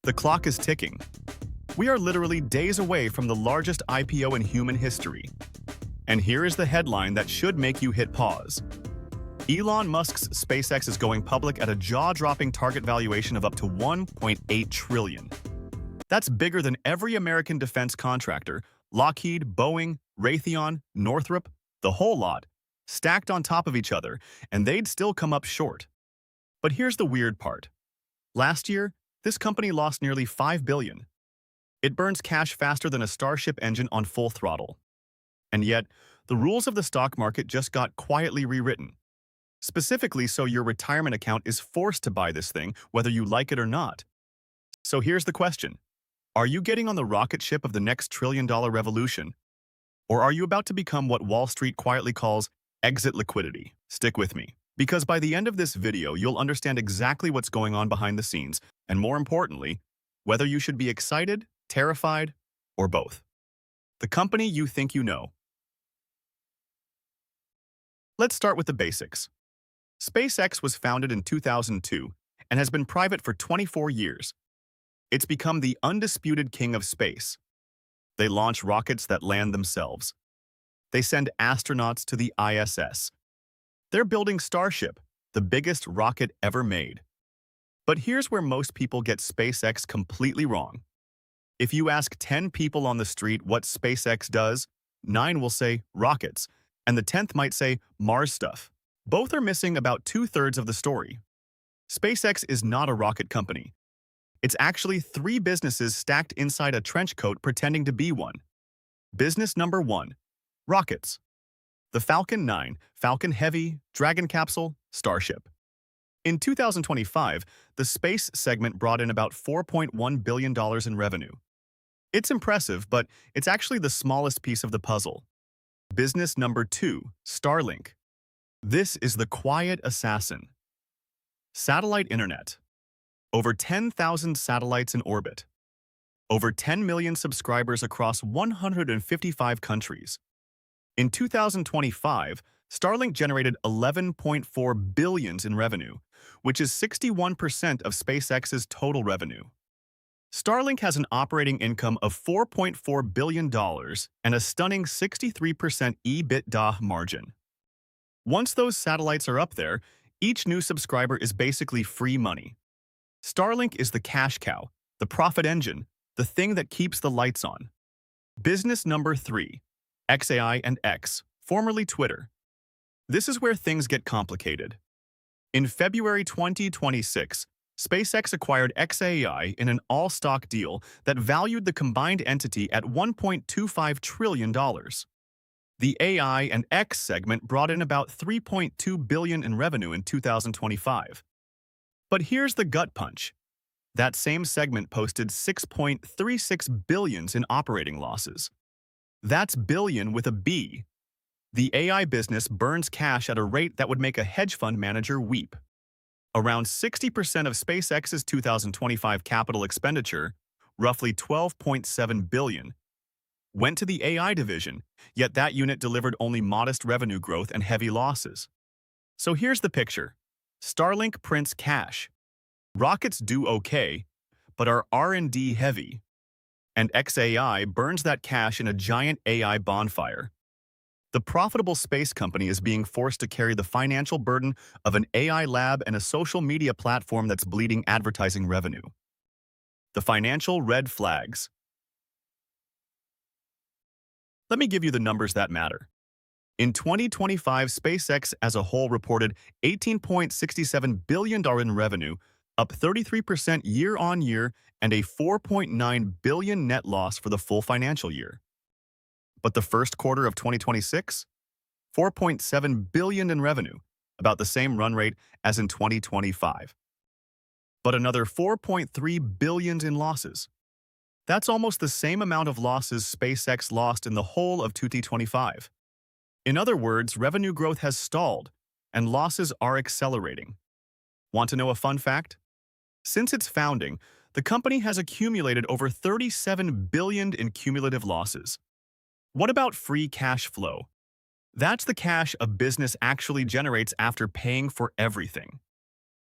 The clock is ticking. We are literally days away from the largest IPO in human history. And here is the headline that should make you hit pause. Elon Musk's SpaceX is going public at a jaw-dropping target valuation of up to $1.8 trillion. That's bigger than every American defense contractor, Lockheed, Boeing, Raytheon, Northrop, the whole lot, stacked on top of each other, and they'd still come up short. But here's the weird part. Last year, this company lost nearly $5 billion. It burns cash faster than a Starship engine on full throttle. And yet, the rules of the stock market just got quietly rewritten. Specifically so your retirement account is forced to buy this thing, whether you like it or not. So here's the question. Are you getting on the rocket ship of the next trillion-dollar revolution? Or are you about to become what Wall Street quietly calls exit liquidity? Stick with me, because by the end of this video, you'll understand exactly what's going on behind the scenes, and more importantly, whether you should be excited, terrified, or both. The company you think you know. Let's start with the basics. SpaceX was founded in 2002 and has been private for 24 years. It's become the undisputed king of space. They launch rockets that land themselves. They send astronauts to the ISS. They're building Starship, the biggest rocket ever made. But here's where most people get SpaceX completely wrong. If you ask 10 people on the street what SpaceX does, 9 will say rockets, and the 10th might say Mars stuff. Both are missing about 2/3 of the story. SpaceX is not a rocket company. It's actually 3 businesses stacked inside a trench coat pretending to be one. Business number 1, rockets. The Falcon 9, Falcon Heavy, Dragon Capsule, Starship. In 2025, the space segment brought in about $4.1 billion in revenue. It's impressive, but it's actually the smallest piece of the puzzle. Business number 2, Starlink. This is the quiet assassin. Satellite internet. Over 10,000 satellites in orbit. Over 10 million subscribers across 155 countries. In 2025, Starlink generated $11.4 billion in revenue, which is 61% of SpaceX's total revenue. Starlink has an operating income of $4.4 billion and a stunning 63% EBITDA margin. Once those satellites are up there, each new subscriber is basically free money. Starlink is the cash cow, the profit engine, the thing that keeps the lights on. Business number 3, XAI and X, formerly Twitter. This is where things get complicated. In February 2026, SpaceX acquired XAI in an all-stock deal that valued the combined entity at $1.25 trillion. The AI and X segment brought in about $3.2 billion in revenue in 2025. But here's the gut punch. That same segment posted $6.36 billion in operating losses. That's billion with a B. The AI business burns cash at a rate that would make a hedge fund manager weep. Around 60% of SpaceX's 2025 capital expenditure, roughly $12.7 billion, went to the AI division, yet that unit delivered only modest revenue growth and heavy losses. So here's the picture. Starlink prints cash. Rockets do okay, but are R&D heavy. And XAI burns that cash in a giant AI bonfire. The profitable space company is being forced to carry the financial burden of an AI lab and a social media platform that's bleeding advertising revenue. The financial red flags. Let me give you the numbers that matter. In 2025, SpaceX as a whole reported $18.67 billion in revenue, up 33% year-on-year, and a $4.9 billion net loss for the full financial year. But the first quarter of 2026? $4.7 billion in revenue, about the same run rate as in 2025. But another $4.3 billion in losses. That's almost the same amount of losses SpaceX lost in the whole of 2025. In other words, revenue growth has stalled, and losses are accelerating. Want to know a fun fact? Since its founding, the company has accumulated over $37 billion in cumulative losses. What about free cash flow? That's the cash a business actually generates after paying for everything.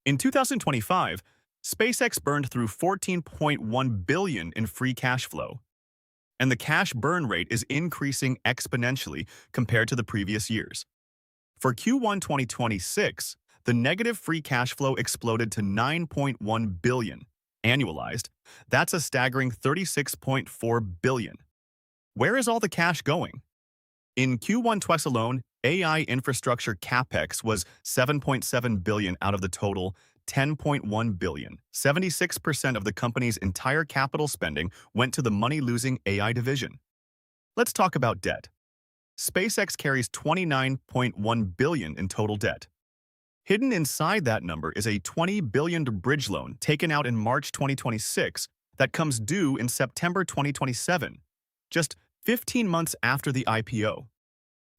In 2025, SpaceX burned through $14.1 billion in free cash flow, and the cash burn rate is increasing exponentially compared to the previous years. For Q1 2026, the negative free cash flow exploded to $9.1 billion. Annualized, that's a staggering $36.4 billion. Where is all the cash going? In Q1 twice alone, AI infrastructure capex was $7.7 billion out of the total $10.1 billion. 76% of the company's entire capital spending went to the money-losing AI division. Let's talk about debt. SpaceX carries $29.1 billion in total debt. Hidden inside that number is a $20 billion bridge loan taken out in March 2026 that comes due in September 2027, just 15 months after the IPO.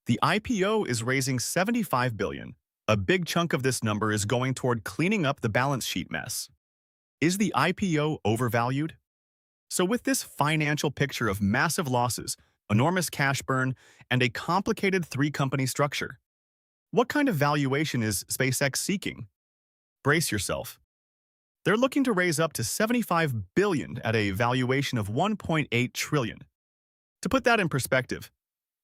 The IPO is raising $75 billion. A big chunk of this number is going toward cleaning up the balance sheet mess. Is the IPO overvalued? So with this financial picture of massive losses, enormous cash burn, and a complicated three-company structure, what kind of valuation is SpaceX seeking? Brace yourself. They're looking to raise up to $75 billion at a valuation of $1.8 trillion. To put that in perspective,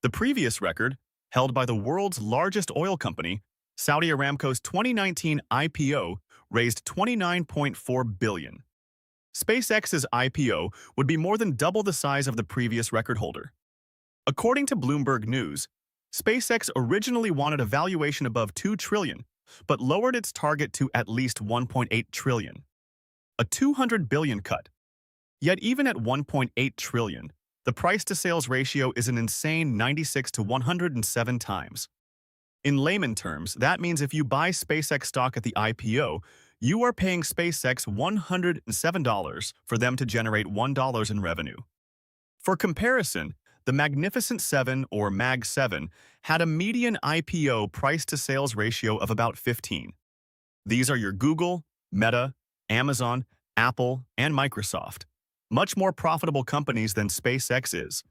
the previous record, held by the world's largest oil company, Saudi Aramco's 2019 IPO, raised $29.4 billion. SpaceX's IPO would be more than double the size of the previous record holder. According to Bloomberg News, SpaceX originally wanted a valuation above $2 trillion, but lowered its target to at least $1.8 trillion. A $200 billion cut. Yet even at $1.8 trillion, the price-to-sales ratio is an insane 96 to 107 times. In layman terms, that means if you buy SpaceX stock at the IPO, you are paying SpaceX $107 for them to generate $1 in revenue. For comparison, the Magnificent Seven, or Mag 7, had a median IPO price-to-sales ratio of about 15. These are your Google, Meta, Amazon, Apple, and Microsoft. Much more profitable companies than SpaceX is.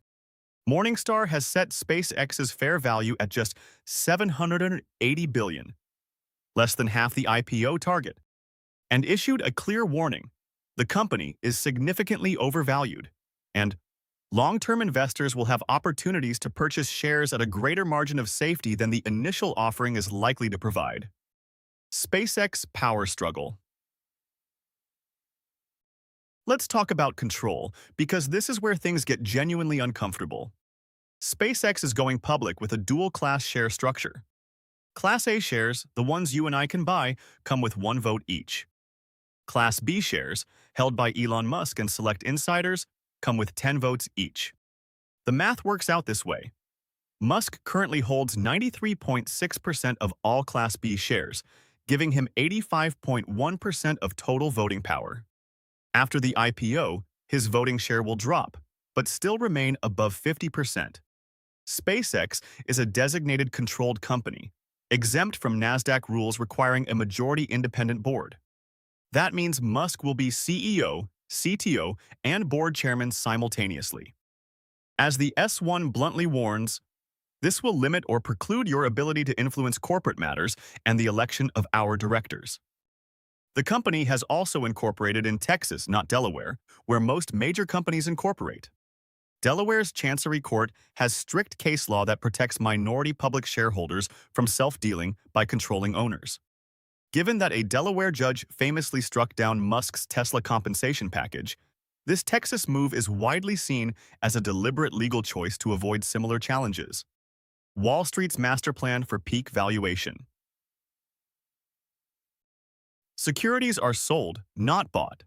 Morningstar has set SpaceX's fair value at just $780 billion, less than half the IPO target, and issued a clear warning: the company is significantly overvalued, and long-term investors will have opportunities to purchase shares at a greater margin of safety than the initial offering is likely to provide. SpaceX power struggle. Let's talk about control, because this is where things get genuinely uncomfortable. SpaceX is going public with a dual-class share structure. Class A shares, the ones you and I can buy, come with 1 vote each. Class B shares, held by Elon Musk and select insiders, come with 10 votes each. The math works out this way. Musk currently holds 93.6% of all Class B shares, giving him 85.1% of total voting power. After the IPO, his voting share will drop, but still remain above 50%. SpaceX is a designated controlled company, exempt from Nasdaq rules requiring a majority independent board. That means Musk will be CEO, CTO, and board chairman simultaneously. As the S-1 bluntly warns, this will limit or preclude your ability to influence corporate matters and the election of our directors. The company has also incorporated in Texas, not Delaware, where most major companies incorporate. Delaware's Chancery Court has strict case law that protects minority public shareholders from self-dealing by controlling owners. Given that a Delaware judge famously struck down Musk's Tesla compensation package, this Texas move is widely seen as a deliberate legal choice to avoid similar challenges. Wall Street's master plan for peak valuation. Securities are sold, not bought,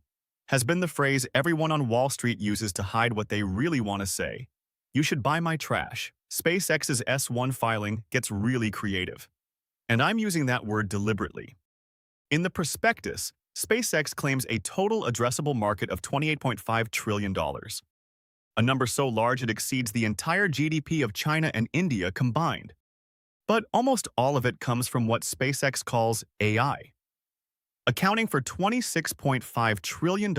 has been the phrase everyone on Wall Street uses to hide what they really want to say. You should buy my trash. SpaceX's S-1 filing gets really creative. And I'm using that word deliberately. In the prospectus, SpaceX claims a total addressable market of $28.5 trillion, a number so large it exceeds the entire GDP of China and India combined. But almost all of it comes from what SpaceX calls AI, accounting for $26.5 trillion,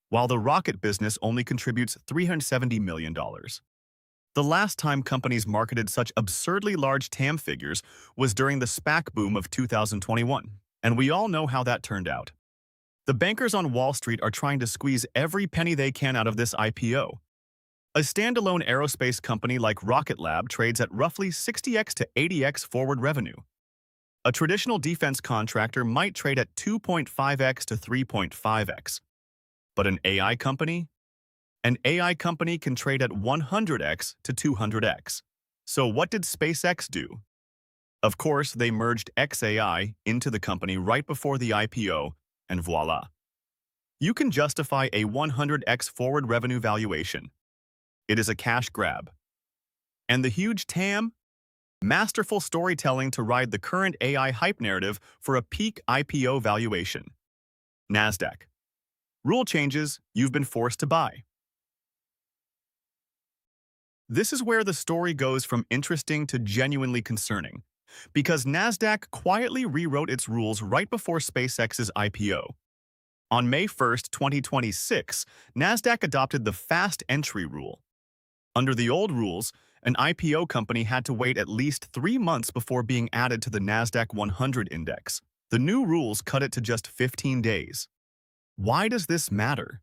while the rocket business only contributes $370 million. The last time companies marketed such absurdly large TAM figures was during the SPAC boom of 2021, and we all know how that turned out. The bankers on Wall Street are trying to squeeze every penny they can out of this IPO. A standalone aerospace company like Rocket Lab trades at roughly 60x to 80x forward revenue. A traditional defense contractor might trade at 2.5x to 3.5x. But an AI company? An AI company can trade at 100x to 200x. So what did SpaceX do? Of course, they merged XAI into the company right before the IPO, and voila. You can justify a 100x forward revenue valuation. It is a cash grab. And the huge TAM? Masterful storytelling to ride the current AI hype narrative for a peak IPO valuation. Nasdaq. Rule changes, you've been forced to buy. This is where the story goes from interesting to genuinely concerning, because Nasdaq quietly rewrote its rules right before SpaceX's IPO. On May 1st, 2026, Nasdaq adopted the fast entry rule. Under the old rules, an IPO company had to wait at least 3 months before being added to the Nasdaq 100 index. The new rules cut it to just 15 days. Why does this matter?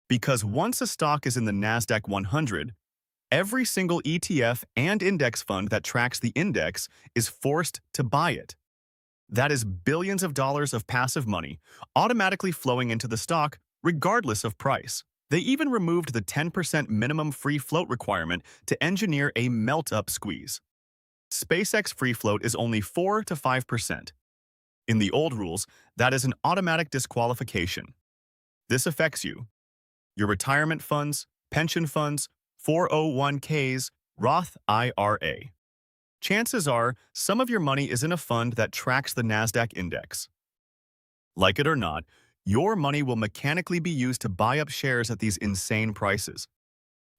Because once a stock is in the Nasdaq 100, every single ETF and index fund that tracks the index is forced to buy it. That is billions of dollars of passive money automatically flowing into the stock regardless of price. They even removed the 10% minimum free float requirement to engineer a melt-up squeeze. SpaceX free float is only 4 to 5%. In the old rules, that is an automatic disqualification. This affects you, your retirement funds, pension funds, 401ks, Roth IRA. Chances are, some of your money is in a fund that tracks the Nasdaq index. Like it or not, your money will mechanically be used to buy up shares at these insane prices.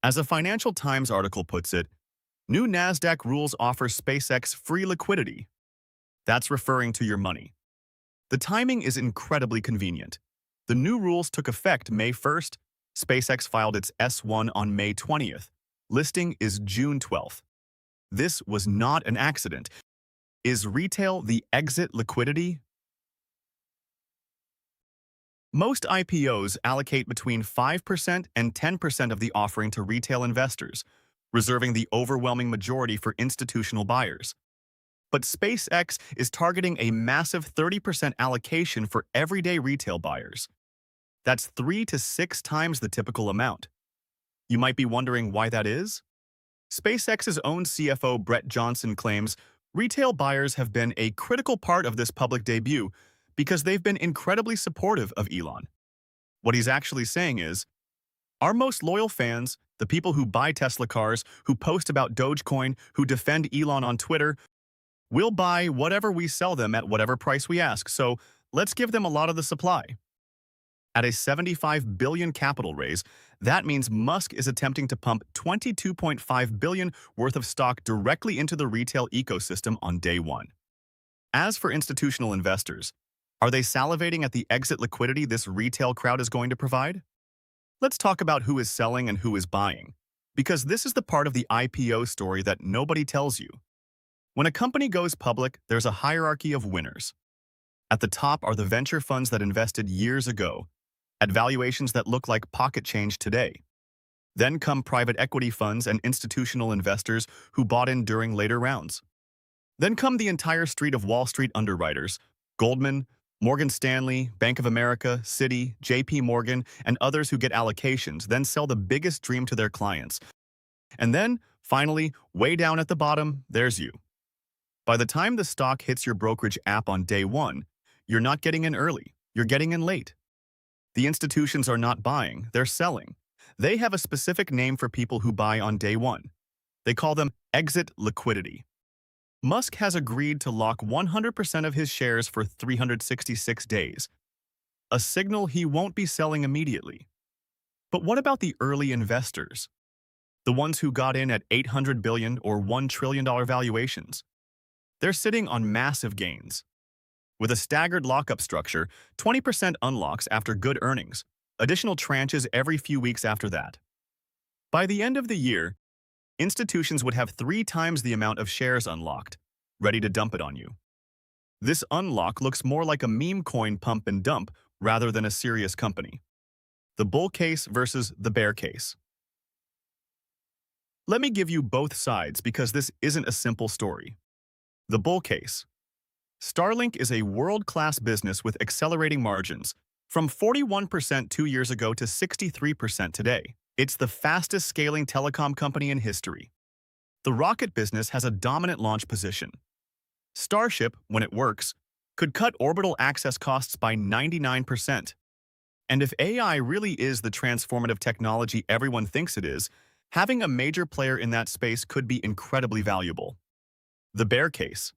As a Financial Times article puts it, new Nasdaq rules offer SpaceX free liquidity. That's referring to your money. The timing is incredibly convenient. The new rules took effect May 1st. SpaceX filed its S-1 on May 20th. Listing is June 12th. This was not an accident. Is retail the exit liquidity? Most IPOs allocate between 5% and 10% of the offering to retail investors, reserving the overwhelming majority for institutional buyers. But SpaceX is targeting a massive 30% allocation for everyday retail buyers. That's 3 to 6 times the typical amount. You might be wondering why that is? SpaceX's own CFO Brett Johnson claims retail buyers have been a critical part of this public debut because they've been incredibly supportive of Elon. What he's actually saying is, our most loyal fans, the people who buy Tesla cars, who post about Dogecoin, who defend Elon on Twitter, will buy whatever we sell them at whatever price we ask, so let's give them a lot of the supply. At a $75 billion capital raise, that means Musk is attempting to pump $22.5 billion worth of stock directly into the retail ecosystem on day one. As for institutional investors, are they salivating at the exit liquidity this retail crowd is going to provide? Let's talk about who is selling and who is buying, because this is the part of the IPO story that nobody tells you. When a company goes public, there's a hierarchy of winners. At the top are the venture funds that invested years ago, at valuations that look like pocket change today. Then come private equity funds and institutional investors who bought in during later rounds. Then come the entire street of Wall Street underwriters, Goldman, Morgan Stanley, Bank of America, Citi, JP Morgan, and others who get allocations, then sell the biggest dream to their clients. And then, finally, way down at the bottom, there's you. By the time the stock hits your brokerage app on day one, you're not getting in early, you're getting in late. The institutions are not buying, they're selling. They have a specific name for people who buy on day one. They call them exit liquidity. Musk has agreed to lock 100% of his shares for 366 days, a signal he won't be selling immediately. But what about the early investors? The ones who got in at $800 billion or $1 trillion valuations? They're sitting on massive gains. With a staggered lockup structure, 20% unlocks after good earnings, additional tranches every few weeks after that. By the end of the year, institutions would have 3 times the amount of shares unlocked, ready to dump it on you. This unlock looks more like a meme coin pump and dump rather than a serious company. The bull case versus the bear case. Let me give you both sides because this isn't a simple story. The bull case. Starlink is a world-class business with accelerating margins, from 41% 2 years ago to 63% today. It's the fastest scaling telecom company in history. The rocket business has a dominant launch position. Starship, when it works, could cut orbital access costs by 99%. And if AI really is the transformative technology everyone thinks it is, having a major player in that space could be incredibly valuable. The bear case.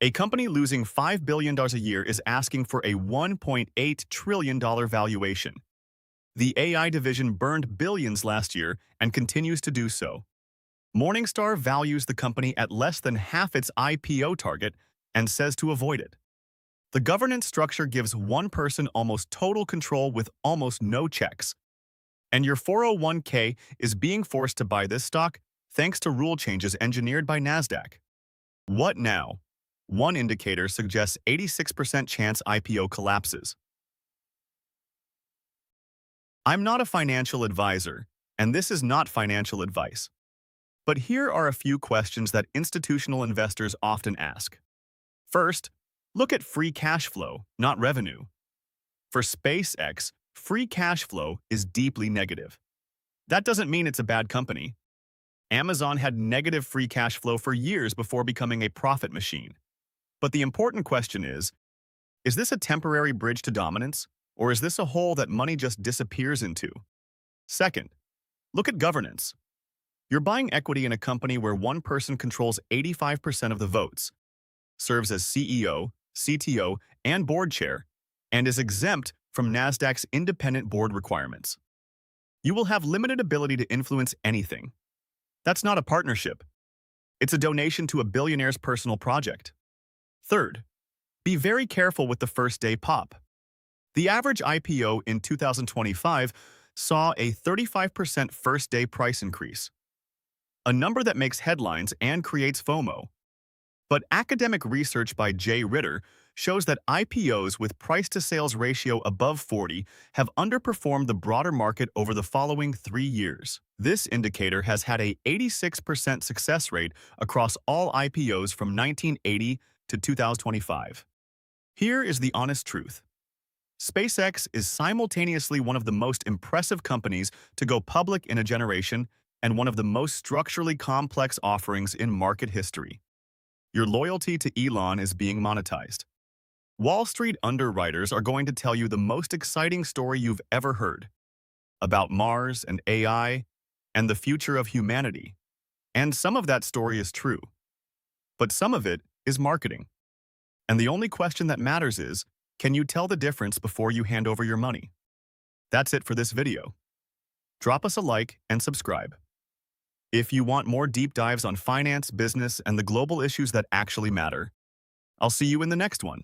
A company losing $5 billion a year is asking for a $1.8 trillion valuation. The AI division burned billions last year and continues to do so. Morningstar values the company at less than half its IPO target and says to avoid it. The governance structure gives one person almost total control with almost no checks. And your 401k is being forced to buy this stock thanks to rule changes engineered by Nasdaq. What now? One indicator suggests 86% chance IPO collapses. I'm not a financial advisor, and this is not financial advice. But here are a few questions that institutional investors often ask. First, look at free cash flow, not revenue. For SpaceX, free cash flow is deeply negative. That doesn't mean it's a bad company. Amazon had negative free cash flow for years before becoming a profit machine. But the important question is this a temporary bridge to dominance, or is this a hole that money just disappears into? Second, look at governance. You're buying equity in a company where one person controls 85% of the votes, serves as CEO, CTO, and board chair, and is exempt from Nasdaq's independent board requirements. You will have limited ability to influence anything. That's not a partnership. It's a donation to a billionaire's personal project. Third, be very careful with the first-day pop. The average IPO in 2025 saw a 35% first-day price increase, a number that makes headlines and creates FOMO. But academic research by Jay Ritter shows that IPOs with price-to-sales ratio above 40 have underperformed the broader market over the following 3 years. This indicator has had an 86% success rate across all IPOs from 1980 to 2025. Here is the honest truth. SpaceX is simultaneously one of the most impressive companies to go public in a generation and one of the most structurally complex offerings in market history. Your loyalty to Elon is being monetized. Wall Street underwriters are going to tell you the most exciting story you've ever heard about Mars and AI and the future of humanity. And some of that story is true. But some of it is marketing. And the only question that matters is, can you tell the difference before you hand over your money? That's it for this video. Drop us a like and subscribe. If you want more deep dives on finance, business, and the global issues that actually matter, I'll see you in the next one.